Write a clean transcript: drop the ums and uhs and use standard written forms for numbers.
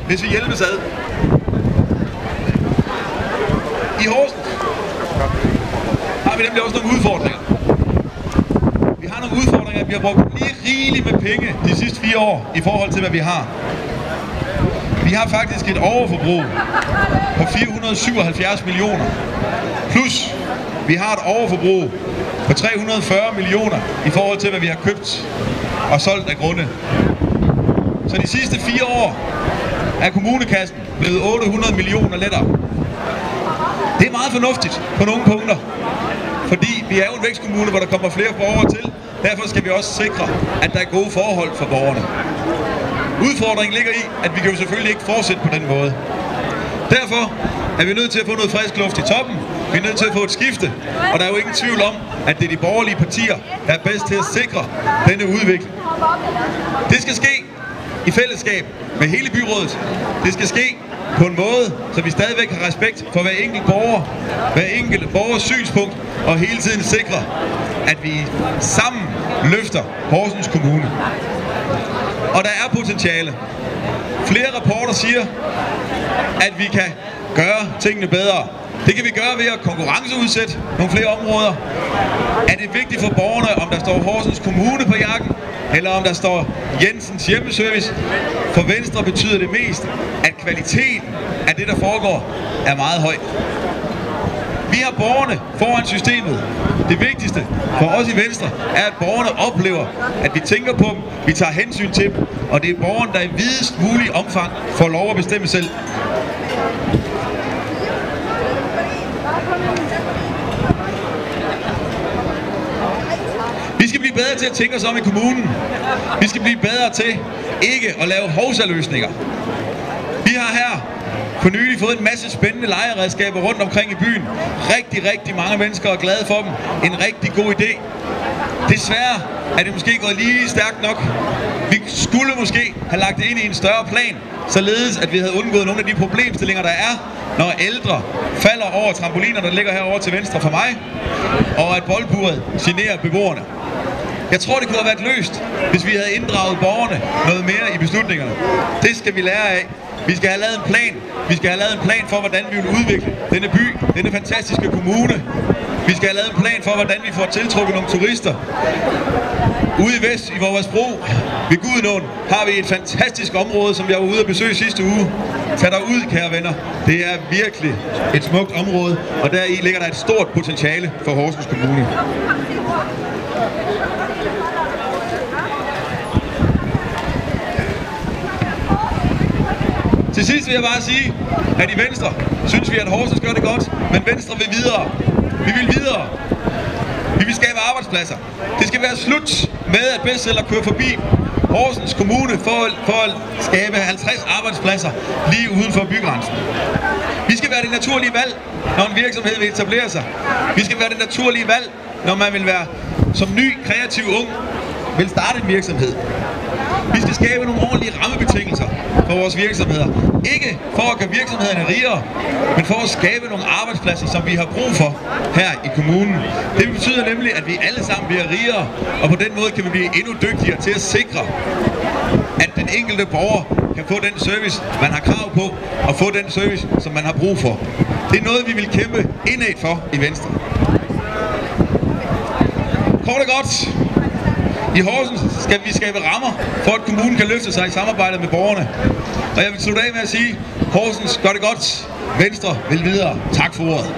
hvis vi hjælpes ad. I Horsens har vi nemlig også nogle udfordringer. Vi har nogle udfordringer, vi har brugt lige rigeligt med penge de sidste 4 år i forhold til, hvad vi har. Vi har faktisk et overforbrug på 477 millioner. Plus, vi har et overforbrug på 340 millioner i forhold til, hvad vi har købt og solgt af grunde. Så de sidste 4 år er kommunekassen blevet 800 millioner lettere. Det er meget fornuftigt på nogle punkter, fordi vi er jo en vækstkommune, hvor der kommer flere borgere til. Derfor skal vi også sikre, at der er gode forhold for borgerne. Udfordringen ligger i, at vi kan jo selvfølgelig ikke fortsætte på den måde. Derfor er vi nødt til at få noget frisk luft i toppen. Vi er nødt til at få et skifte, og der er jo ingen tvivl om, at det er de borgerlige partier, der er bedst til at sikre denne udvikling. Det skal ske i fællesskab med hele byrådet. Det skal ske på en måde, så vi stadigvæk har respekt for hver enkelt borger, hver enkelt borgers synspunkt, og hele tiden sikrer, at vi sammen løfter Horsens Kommune. Og der er potentiale. Flere rapporter siger, at vi kan gøre tingene bedre. Det kan vi gøre ved at konkurrenceudsætte nogle flere områder. Er det vigtigt for borgerne, om der står Horsens Kommune på jakken, eller om der står Jensens hjemmeservice? For Venstre betyder det mest, at kvaliteten af det, der foregår, er meget høj. Vi har borgerne foran systemet. Det vigtigste for os i Venstre er, at borgerne oplever, at vi tænker på dem, vi tager hensyn til dem, og det er borgerne, der i videst mulig omfang får lov at bestemme selv. Vi skal blive bedre til at tænke os om i kommunen. Vi skal blive bedre til ikke at lave hovsaløsninger. Vi har her for nylig fået en masse spændende legeredskaber rundt omkring i byen. Rigtig mange mennesker er glade for dem. En rigtig god idé. Desværre er det måske gået lige stærkt nok. Vi skulle måske have lagt det ind i en større plan, således at vi havde undgået nogle af de problemstillinger, der er, når ældre falder over trampoliner, der ligger herovre til venstre for mig, og at boldburet generer beboerne. Jeg tror, det kunne have været løst, hvis vi havde inddraget borgerne noget mere i beslutningerne. Det skal vi lære af. Vi skal have lavet en plan. Vi skal have lavet en plan for, hvordan vi vil udvikle denne by, denne fantastiske kommune. Vi skal have lavet en plan for, hvordan vi får tiltrukket nogle turister. Ude i vest, i Vorvadsbro, ved Gudenåen, har vi et fantastisk område, som jeg var ude at besøge sidste uge. Tag derud, kære venner. Det er virkelig et smukt område, og deri ligger der et stort potentiale for Horsens Kommune. Til sidst vil jeg bare sige, at i Venstre synes vi, at Horsens gør det godt, men Venstre vil videre. Vi vil videre. Vi vil skabe arbejdspladser. Det skal være slut med, at bestseller kører forbi Horsens Kommune for at skabe 50 arbejdspladser lige uden for bygrænsen. Vi skal være det naturlige valg, når en virksomhed vil etablere sig. Vi skal være det naturlige valg, når man vil være som ny, kreativ ung, vil starte en virksomhed. Vi skal skabe nogle ordentlige rammebetingelser for vores virksomheder. Ikke for at gøre virksomhederne rigere, men for at skabe nogle arbejdspladser, som vi har brug for her i kommunen. Det betyder nemlig, at vi alle sammen bliver rigere, og på den måde kan vi blive endnu dygtigere til at sikre, at den enkelte borger kan få den service, man har krav på, og få den service, som man har brug for. Det er noget, vi vil kæmpe indad for i Venstre. Kort og godt. I Horsens skal vi skabe rammer for, at kommunen kan løfte sig i samarbejde med borgerne. Og jeg vil slutte af med at sige, Horsens gør det godt. Venstre vil videre. Tak for ordet.